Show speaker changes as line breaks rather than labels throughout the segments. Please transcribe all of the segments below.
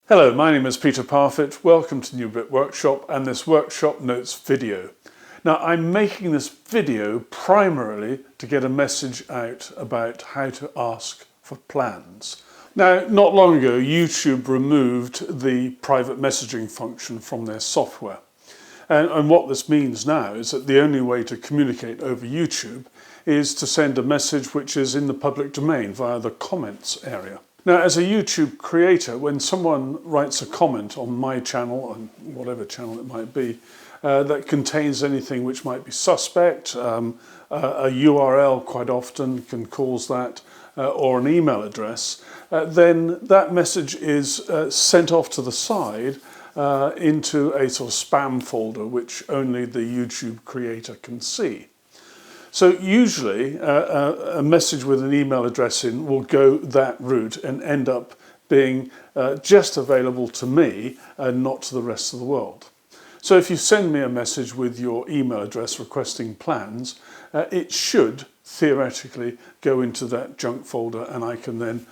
Hello, my name is Peter Parfit. Welcome to New Brit Workshop and this workshop notes video. Now I'm making this video primarily to get a message out about how to ask for plans. Now not long ago YouTube removed the private messaging function from their software. And what this means now is that the only way to communicate over YouTube is to send a message which is in the public domain via the comments area. Now, as a YouTube creator, when someone writes a comment on my channel, on whatever channel it might be, that contains anything which might be suspect, a URL quite often can cause that, or an email address, then that message is sent off to the side into a sort of spam folder which only the YouTube creator can see. So usually a message with an email address in will go that route and end up being just available to me and not to the rest of the world. So if you send me a message with your email address requesting plans, it should theoretically go into that junk folder and I can then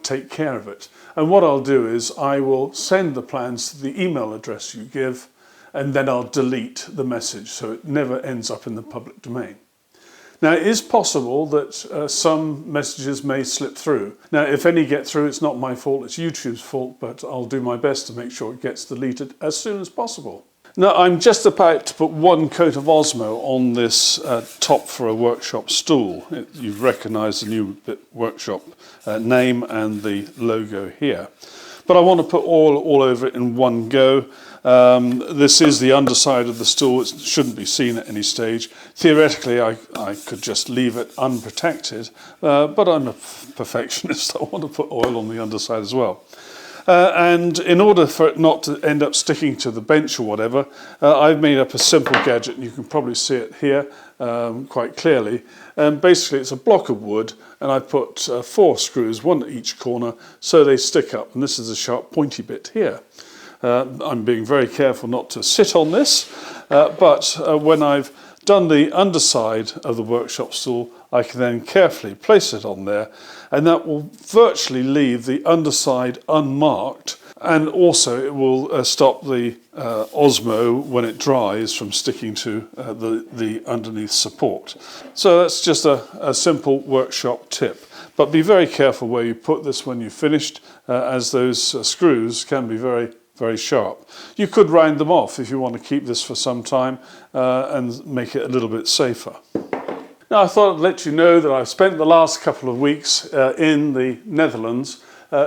take care of it. And what I'll do is I will send the plans to the email address you give and then I'll delete the message so it never ends up in the public domain. Now it is possible that some messages may slip through. Now if any get through, it's not my fault, it's YouTube's fault, but I'll do my best to make sure it gets deleted as soon as possible. Now I'm just about to put one coat of Osmo on this top for a workshop stool. You recognise the New Brit Workshop name and the logo here. But I want to put oil all over it in one go. This is the underside of the stool. It shouldn't be seen at any stage. Theoretically, I could just leave it unprotected, but I'm a perfectionist. I want to put oil on the underside as well. And in order for it not to end up sticking to the bench or whatever, I've made up a simple gadget, and you can probably see it here quite clearly. Basically, it's a block of wood, and I put 4 screws, one at each corner, so they stick up. And this is a sharp pointy bit here. I'm being very careful not to sit on this, but when I've done the underside of the workshop stool, I can then carefully place it on there, and that will virtually leave the underside unmarked, and also it will stop the Osmo when it dries from sticking to the underneath support. So that's just a simple workshop tip. But be very careful where you put this when you've finished, as those screws can be very sharp. You could round them off if you want to keep this for some time and make it a little bit safer. Now I thought I'd let you know that I've spent the last couple of weeks in the Netherlands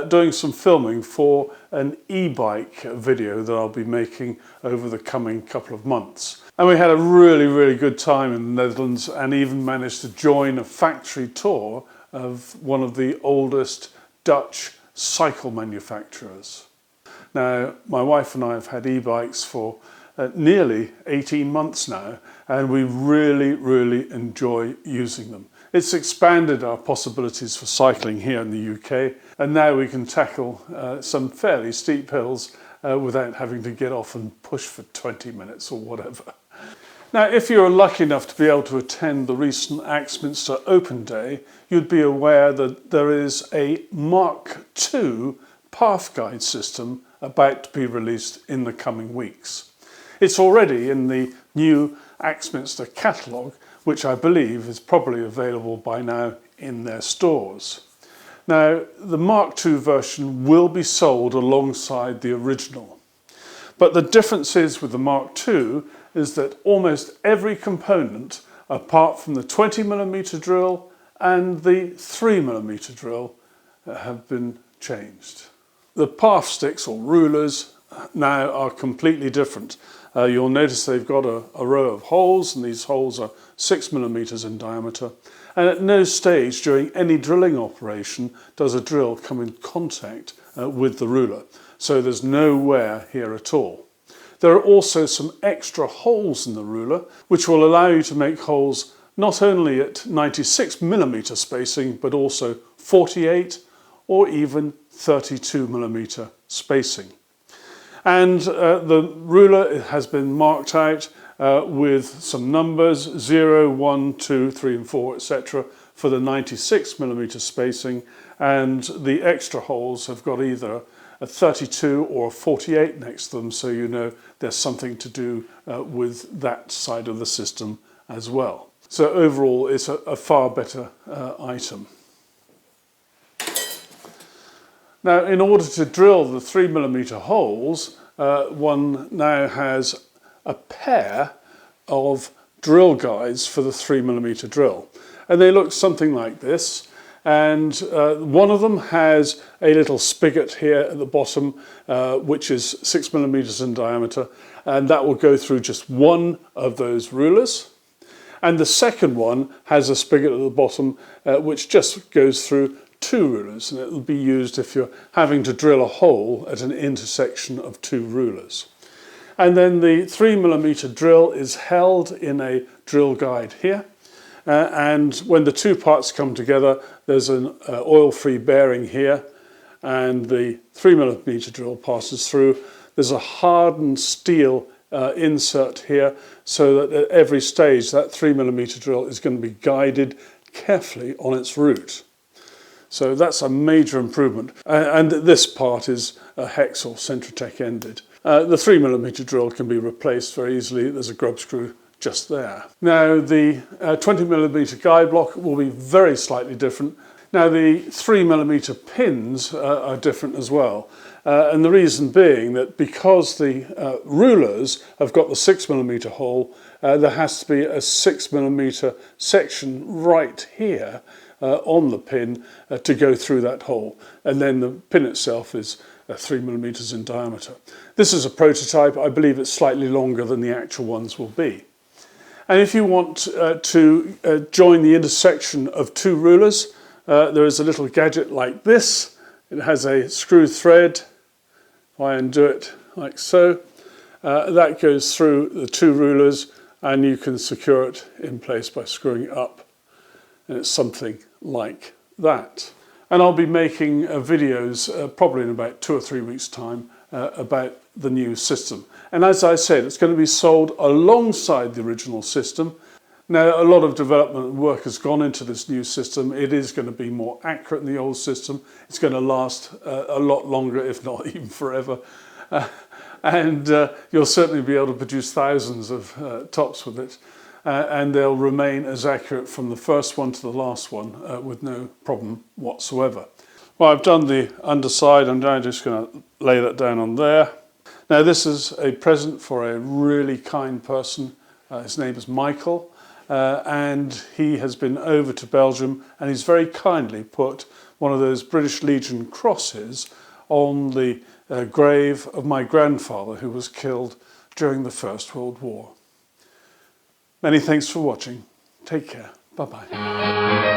doing some filming for an e-bike video that I'll be making over the coming couple of months. And we had a really good time in the Netherlands and even managed to join a factory tour of one of the oldest Dutch cycle manufacturers. Now, my wife and I have had e-bikes for nearly 18 months now, and we really enjoy using them. It's expanded our possibilities for cycling here in the UK, and now we can tackle some fairly steep hills without having to get off and push for 20 minutes or whatever. Now, if you're lucky enough to be able to attend the recent Axminster Open Day, you'd be aware that there is a Mark II Parf Guide System about to be released in the coming weeks. It's already in the new Axminster catalogue, which I believe is probably available by now in their stores. Now, the Mark II version will be sold alongside the original. But the difference is with the Mark II is that almost every component, apart from the 20mm drill and the 3mm drill, have been changed. The Parf sticks or rulers now are completely different. You'll notice they've got a row of holes, and these holes are 6mm in diameter. And at no stage during any drilling operation does a drill come in contact with the ruler. So there's no wear here at all. There are also some extra holes in the ruler, which will allow you to make holes not only at 96mm spacing, but also 48 or even 32mm spacing. And the ruler has been marked out with some numbers 0, 1, 2, 3 and 4, etc. for the 96mm spacing, and the extra holes have got either a 32 or a 48 next to them, so you know there's something to do with that side of the system as well. So overall, it's a far better item. Now, in order to drill the 3mm holes, one now has a pair of drill guides for the 3mm drill. And they look something like this. And one of them has a little spigot here at the bottom, which is 6mm in diameter, and that will go through just one of those rulers. And the second one has a spigot at the bottom, which just goes through 2 rulers, and it will be used if you're having to drill a hole at an intersection of 2 rulers. And then the 3mm drill is held in a drill guide here. And when the 2 parts come together, there's an oil-free bearing here, and the 3mm drill passes through. There's a hardened steel insert here, so that at every stage that 3mm drill is going to be guided carefully on its route. So that's a major improvement. And this part is a hex or Centratec ended. The 3mm drill can be replaced very easily. There's a grub screw just there. Now the 20mm guide block will be very slightly different. Now the 3mm pins are different as well. And the reason being that because the rulers have got the 6mm hole, there has to be a 6mm section right here on the pin to go through that hole. And then the pin itself is 3mm in diameter. This is a prototype. I believe it's slightly longer than the actual ones will be. And if you want to join the intersection of 2 rulers, there is a little gadget like this. It has a screw thread. If I undo it like so, that goes through the 2 rulers, and you can secure it in place by screwing it up. And it's something like that. And I'll be making videos probably in about 2 or 3 weeks' time about the new system. And as I said, it's going to be sold alongside the original system. Now, a lot of development work has gone into this new system. It is going to be more accurate than the old system. It's going to last a lot longer, if not even forever. And you'll certainly be able to produce thousands of tops with it. And they'll remain as accurate from the first one to the last one with no problem whatsoever. Well, I've done the underside. I'm now just going to lay that down on there. Now, this is a present for a really kind person. His name is Michael, and he has been over to Belgium, and he's very kindly put one of those British Legion crosses on the grave of my grandfather, who was killed during the First World War. Many thanks for watching. Take care. Bye-bye.